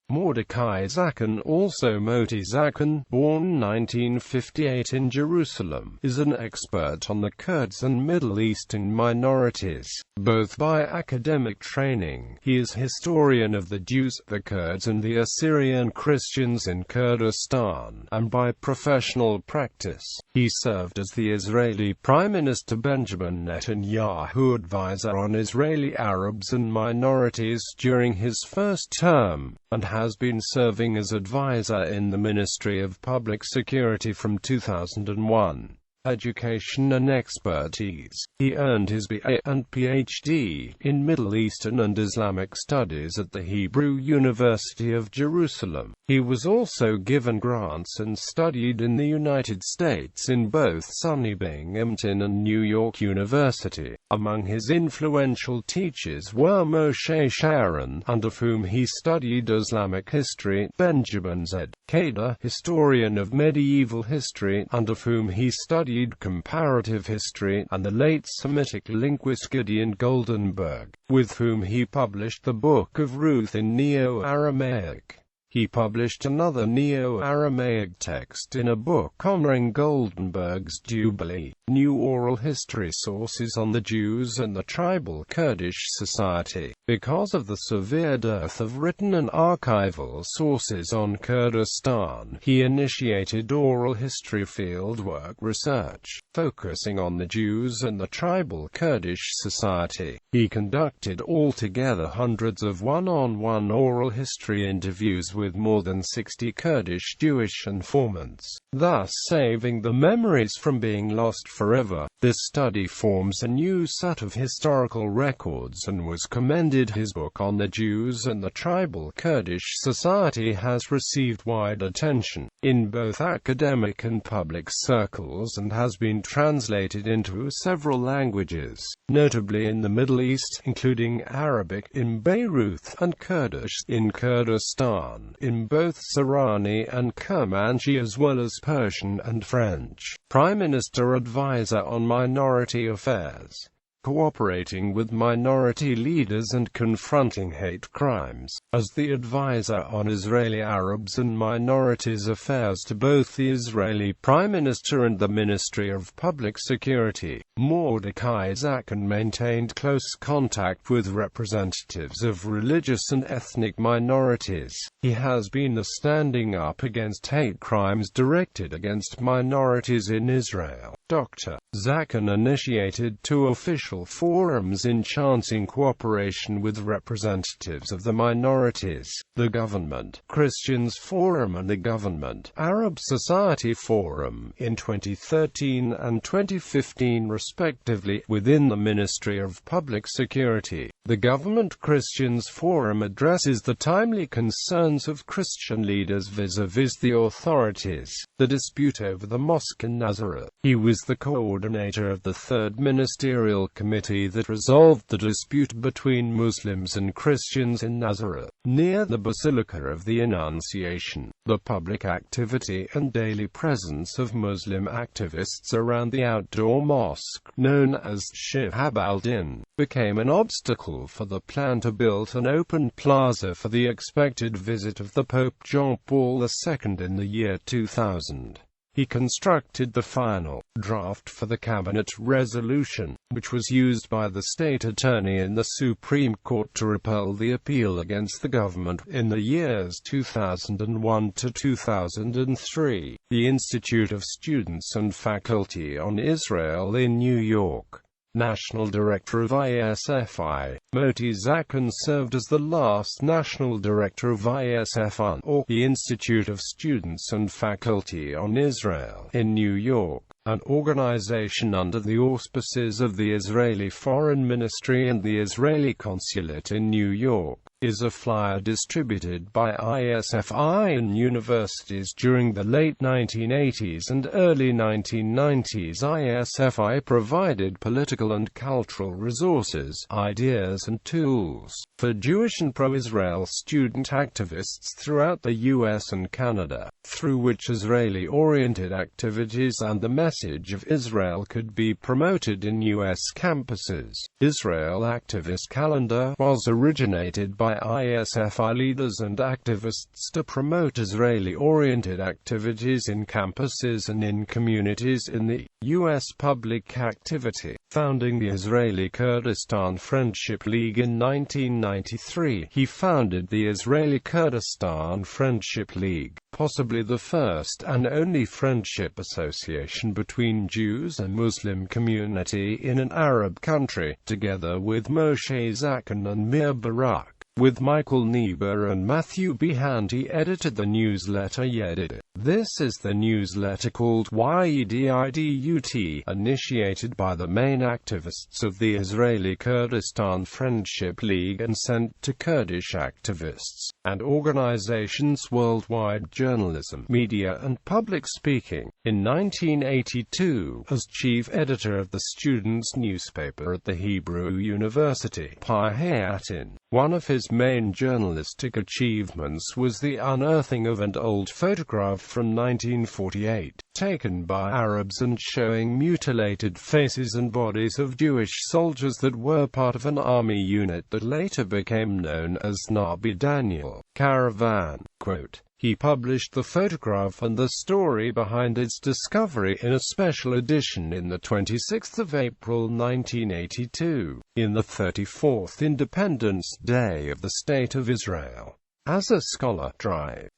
Mordechai Zaken, also Moti Zaken, born 1958 in Jerusalem, is an expert on the Kurds and Middle Eastern minorities. Both by academic training, he is historian of the Jews, the Kurds and the Assyrian Christians in Kurdistan, and by professional practice, he served as the Israeli Prime Minister Benjamin Netanyahu advisor on Israeli Arabs and minorities during his first term, and has been serving as advisor in the Ministry of Public Security from 2001. Education and expertise. He earned his BA and PhD in Middle Eastern and Islamic Studies at the Hebrew University of Jerusalem. He was also given grants and studied in the United States in both SUNY Binghamton and New York University. Among his influential teachers were Moshe Sharon, under whom he studied Islamic history, Benjamin Zaken, historian of medieval history, under whom he studied comparative history, and the late Semitic linguist Gideon Goldenberg, with whom he published the Book of Ruth in Neo-Aramaic. He published another Neo-Aramaic text in a book honoring Goldenberg's Jubilee, New Oral History Sources on the Jews and the Tribal Kurdish Society. Because of the severe dearth of written and archival sources on Kurdistan, he initiated oral history fieldwork research, focusing on the Jews and the Tribal Kurdish Society. He conducted altogether hundreds of one-on-one oral history interviews with more than 60 Kurdish Jewish informants, thus saving the memories from being lost forever. This study forms a new set of historical records and was commended. His book on the Jews and the Tribal Kurdish Society has received wide attention in both academic and public circles and has been translated into several languages, notably in the Middle East, including Arabic in Beirut and Kurdish in Kurdistan, in both Sorani and Kermanji, as well as Persian and French. Prime Minister Advisor on Minority Affairs, cooperating with minority leaders and confronting hate crimes, as the advisor on Israeli Arabs and Minorities Affairs to both the Israeli Prime Minister and the Ministry of Public Security. Mordechai Zaken maintained close contact with representatives of religious and ethnic minorities. He has been standing up against hate crimes directed against minorities in Israel. Dr. Zaken initiated 2 official forums enhancing cooperation with representatives of the minorities: the Government Christians Forum and the Government Arab Society Forum, in 2013 and 2015 respectively, within the Ministry of Public Security. The Government Christians Forum addresses the timely concerns of Christian leaders vis-à-vis the authorities. The dispute over the mosque in Nazareth. He was the coordinator of the Third Ministerial Committee that resolved the dispute between Muslims and Christians in Nazareth, near the Basilica of the Annunciation. The public activity and daily presence of Muslim activists around the outdoor mosque, known as Shihab al-Din, became an obstacle for the plan to build an open plaza for the expected visit of the Pope John Paul II in the year 2000. He constructed the final draft for the cabinet resolution, which was used by the state attorney in the Supreme Court to repel the appeal against the government in the years 2001 to 2003. The Institute of Students and Faculty on Israel in New York. National Director of ISFI, Moti Zaken served as the last National Director of ISFI, or the Institute of Students and Faculty on Israel, in New York, an organization under the auspices of the Israeli Foreign Ministry and the Israeli Consulate in New York. Is a flyer distributed by ISFI in universities during the late 1980s and early 1990s. ISFI provided political and cultural resources, ideas and tools for Jewish and pro-Israel student activists throughout the US and Canada, through which Israeli-oriented activities and the message of Israel could be promoted in US campuses. Israel Activist Calendar was originated by by ISFI leaders and activists to promote Israeli-oriented activities in campuses and in communities in the U.S. public activity. Founding the Israeli Kurdistan Friendship League in 1993, he founded the Israeli Kurdistan Friendship League, possibly the first and only friendship association between Jews and Muslim community in an Arab country, together with Mordechai Zaken and Mir Barak. With Michael Niebuhr and Matthew Behan, he edited the newsletter Yedid. This is the newsletter called Yedidut, initiated by the main activists of the Israeli Kurdistan Friendship League and sent to Kurdish activists and organizations worldwide, journalism, media and public speaking. In 1982, as chief editor of the students' newspaper at the Hebrew University, Pi-Hayatin, one of his main journalistic achievements was the unearthing of an old photograph from 1948, taken by Arabs and showing mutilated faces and bodies of Jewish soldiers that were part of an army unit that later became known as Nabi Daniel Caravan. Quote, he published the photograph and the story behind its discovery in a special edition in the 26th of April 1982, in the 34th Independence Day of the State of Israel. As a scholar,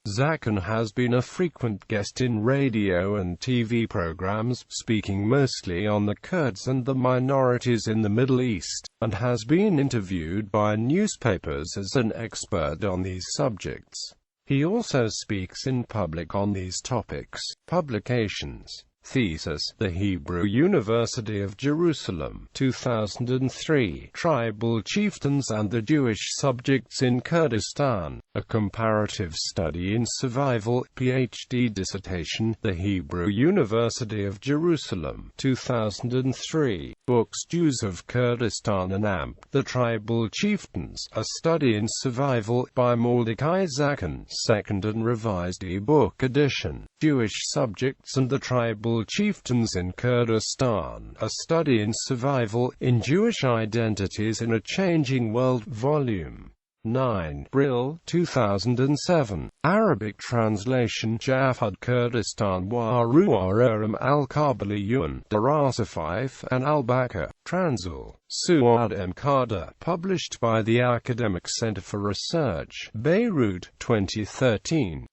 Zaken has been a frequent guest in radio and TV programs, speaking mostly on the Kurds and the minorities in the Middle East, and has been interviewed by newspapers as an expert on these subjects. He also speaks in public on these topics. Publications. Thesis, The Hebrew University of Jerusalem, 2003, Tribal Chieftains and the Jewish Subjects in Kurdistan, a Comparative Study in Survival, PhD dissertation, The Hebrew University of Jerusalem, 2003, Books, Jews of Kurdistan and AMP, The Tribal Chieftains, A Study in Survival, by Mordechai Zaken, second and revised e-book edition, Jewish Subjects and the Tribal Chieftains in Kurdistan, A Study in Survival, in Jewish Identities in a Changing World, Volume 9, Brill, 2007. Arabic translation, Jafad Kurdistan wa Ru'aram al-Kabaliyun, Darasafif and al-Bakr, Transil, Suad M. Carter, published by the Academic Center for Research, Beirut, 2013.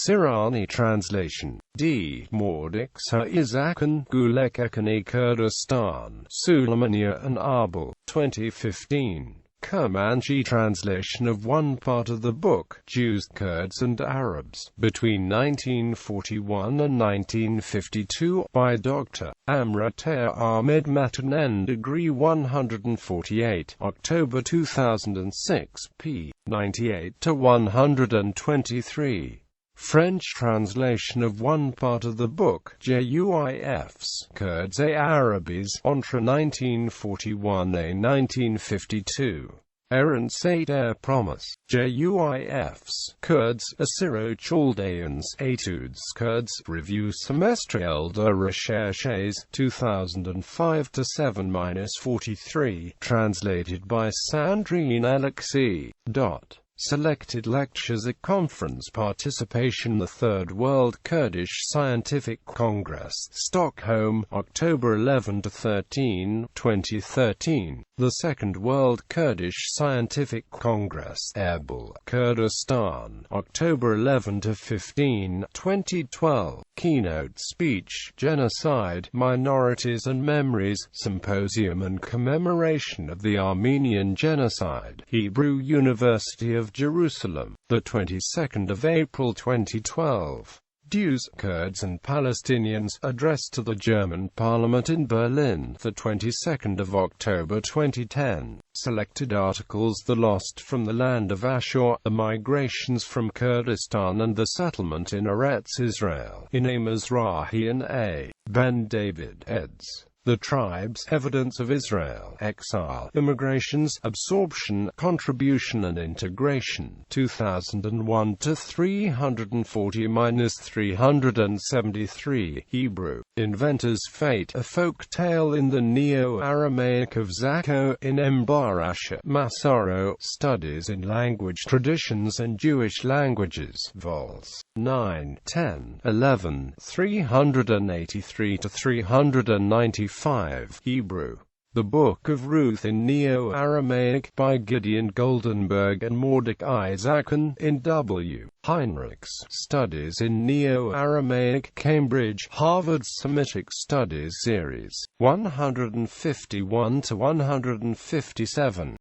Sirani translation, D. Mordechai Zaken, Gulekekani Kurdistan, Suleimania and Arbel, 2015. Kermanji translation of one part of the book, Jews, Kurds and Arabs, between 1941 and 1952, by Dr. Amrata Ahmed Matanen, Degree 148, October 2006, p. 98-123. French translation of one part of the book, JUIFs, Kurds et Arabes, entre 1941 et 1952. Errance et Promise, JUIFs, Kurds, Assyro-Chaldeans, Etudes, Kurds, Revue semestrielle de recherches, 2005-7-43, translated by Sandrine Alexis. Selected lectures at conference participation. The Third World Kurdish Scientific Congress, Stockholm, October 11-13, 2013. The Second World Kurdish Scientific Congress, Erbil, Kurdistan, October 11-15, 2012. Keynote speech, Genocide, Minorities and Memories, Symposium and Commemoration of the Armenian Genocide, Hebrew University of Jerusalem, the 22nd of April 2012. Jews, Kurds and Palestinians, address to the German Parliament in Berlin, the 22nd of October 2010. Selected articles: The Lost from the Land of Ashur, The Migrations from Kurdistan and the Settlement in Eretz Israel, in A. Mizrahi and A. Ben David, eds. The Tribes, Evidence of Israel, Exile, Immigrations, Absorption, Contribution and Integration, 2001 to 340-373, Hebrew. Inventor's Fate, A Folk Tale in the Neo-Aramaic of Zako in Mbarasha, Massaro, Studies in Language Traditions and Jewish Languages, vols. 9, 10, 11, 383 to 395, Hebrew. The Book of Ruth in Neo-Aramaic, by Gideon Goldenberg and Mordechai Zaken, in W. Heinrichs. Studies in Neo-Aramaic, Cambridge, Harvard Semitic Studies Series, 151 to 157.